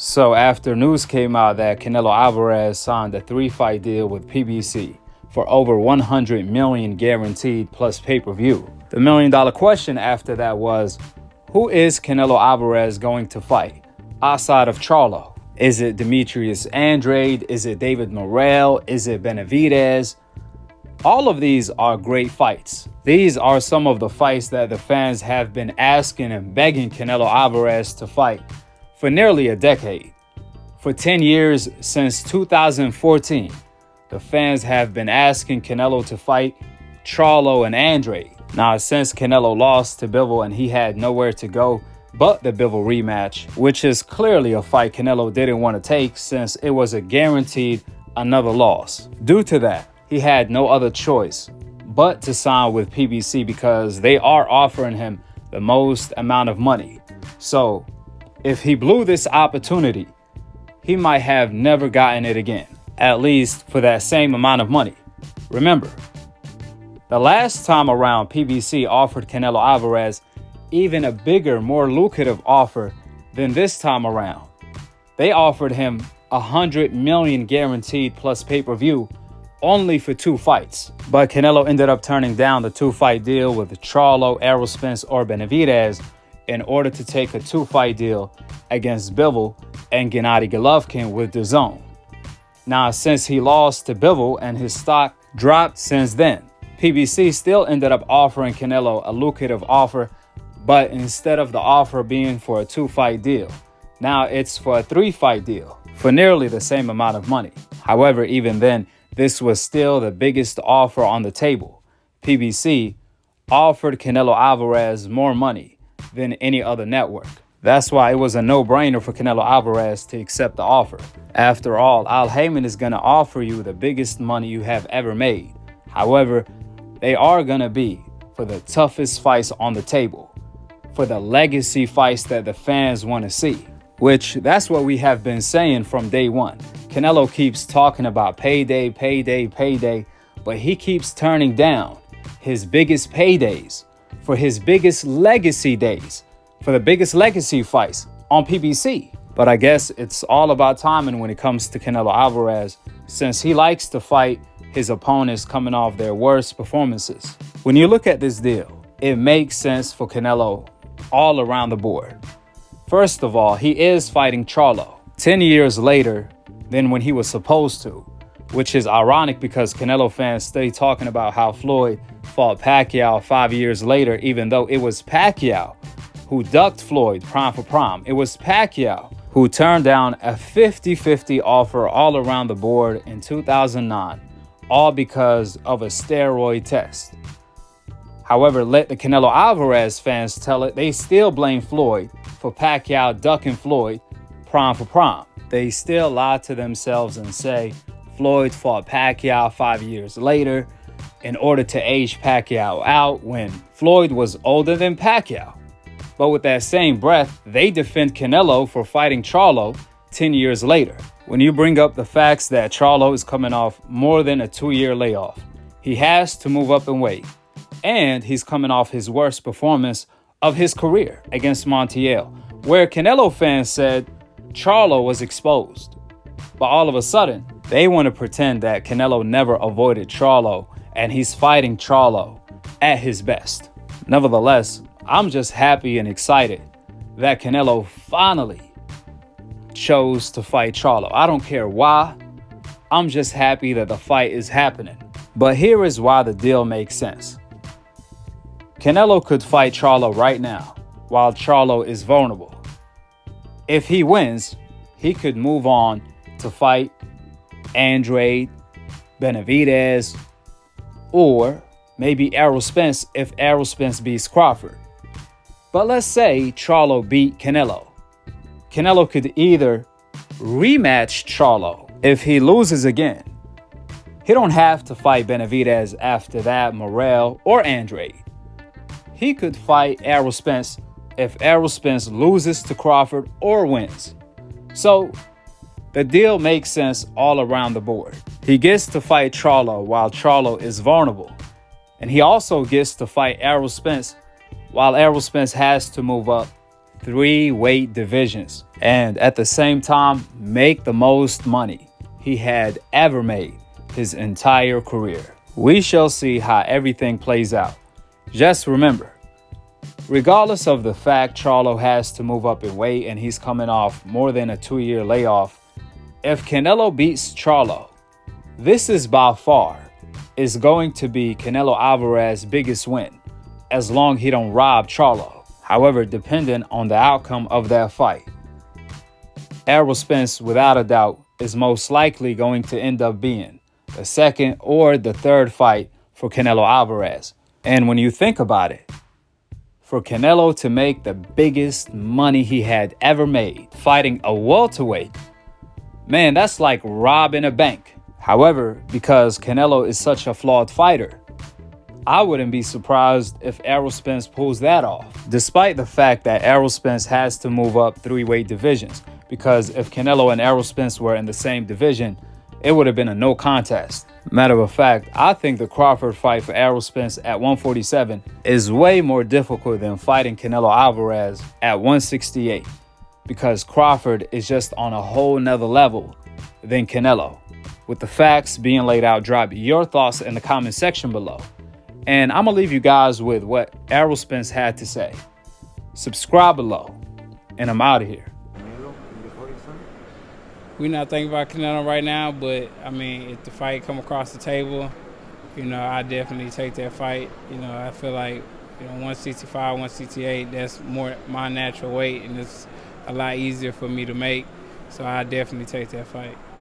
So after news came out that Canelo Alvarez signed a 3-fight deal with PBC for over $100 million guaranteed plus pay-per-view, the million-dollar question after that was, who is Canelo Alvarez going to fight outside of Charlo? Is it Demetrius Andrade? Is it David Morrell? Is it Benavidez? All of these are great fights. These are some of the fights that the fans have been asking and begging Canelo Alvarez to fight for nearly a decade. For 10 years, since 2014, the fans have been asking Canelo to fight Charlo and Andrade. Now, since Canelo lost to Bivol and he had nowhere to go but the Bivol rematch, which is clearly a fight Canelo didn't want to take since it was a guaranteed another loss. Due to that, he had no other choice but to sign with PBC because they are offering him the most amount of money. So if he blew this opportunity, he might have never gotten it again, at least for that same amount of money. Remember, the last time around, PBC offered Canelo Alvarez even a bigger, more lucrative offer than this time around. They offered him $100 million guaranteed plus pay-per-view only for 2 fights. But Canelo ended up turning down the 2-fight deal with Charlo, Errol Spence, or Benavidez in order to take a 2-fight deal against Bivol and Gennady Golovkin with DAZN. Now, since he lost to Bivol and his stock dropped since then, PBC still ended up offering Canelo a lucrative offer, but instead of the offer being for a 2-fight deal, now it's for a 3-fight deal for nearly the same amount of money. However, even then, this was still the biggest offer on the table. PBC offered Canelo Alvarez more money than any other network. That's why it was a no-brainer for Canelo Alvarez to accept the offer. After all, Al Haymon is going to offer you the biggest money you have ever made. However, they are going to be for the toughest fights on the table, for the legacy fights that the fans want to see, which that's what we have been saying from day one. Canelo keeps talking about payday, payday, payday, but he keeps turning down his biggest paydays for his biggest legacy days, for the biggest legacy fights on PBC. But I guess it's all about timing when it comes to Canelo Alvarez, since he likes to fight his opponents coming off their worst performances. When you look at this deal, it makes sense for Canelo all around the board. First of all, he is fighting Charlo 10 years later than when he was supposed to, which is ironic because Canelo fans stay talking about how Floyd fought Pacquiao 5 years later, even though it was Pacquiao who ducked Floyd prime for prime. It was Pacquiao who turned down a 50-50 offer all around the board in 2009, all because of a steroid test. However, let the Canelo Alvarez fans tell it, they still blame Floyd for Pacquiao ducking Floyd prime for prime. They still lie to themselves and say Floyd fought Pacquiao 5 years later in order to age Pacquiao out when Floyd was older than Pacquiao. But with that same breath, they defend Canelo for fighting Charlo 10 years later. When you bring up the facts that Charlo is coming off more than a 2-year layoff, he has to move up in weight, and he's coming off his worst performance of his career against Montiel, where Canelo fans said Charlo was exposed. But all of a sudden, they want to pretend that Canelo never avoided Charlo and he's fighting Charlo at his best. Nevertheless, I'm just happy and excited that Canelo finally chose to fight Charlo. I don't care why. I'm just happy that the fight is happening. But here is why the deal makes sense. Canelo could fight Charlo right now while Charlo is vulnerable. If he wins, he could move on to fight Andrade, Benavidez, or maybe Errol Spence if Errol Spence beats Crawford. But let's say Charlo beat Canelo. Canelo could either rematch Charlo. If he loses again, he don't have to fight Benavidez after that, Morrell, or Andrade. He could fight Errol Spence if Errol Spence loses to Crawford or wins. So the deal makes sense all around the board. He gets to fight Charlo while Charlo is vulnerable. And he also gets to fight Errol Spence while Errol Spence has to move up 3 weight divisions and at the same time make the most money he had ever made his entire career. We shall see how everything plays out. Just remember, regardless of the fact Charlo has to move up in weight and he's coming off more than a 2-year layoff, if Canelo beats Charlo, this is by far is going to be Canelo Alvarez's biggest win, as long as he don't rob Charlo. However, dependent on the outcome of that fight, Errol Spence, without a doubt, is most likely going to end up being the second or the third fight for Canelo Alvarez. And when you think about it, for Canelo to make the biggest money he had ever made fighting a welterweight, man, that's like robbing a bank. However, because Canelo is such a flawed fighter, I wouldn't be surprised if Errol Spence pulls that off, despite the fact that Errol Spence has to move up 3 weight divisions, because if Canelo and Errol Spence were in the same division, it would have been a no contest. Matter of fact, I think the Crawford fight for Errol Spence at 147 is way more difficult than fighting Canelo Alvarez at 168, because Crawford is just on a whole nother level than Canelo. With the facts being laid out, drop your thoughts in the comment section below. And I'm going to leave you guys with what Errol Spence had to say. Subscribe below, and I'm out of here. We're not thinking about Canelo right now, but, I mean, if the fight come across the table, I definitely take that fight. I feel like, 165, 168, that's more my natural weight, and it's a lot easier for me to make. So I definitely take that fight.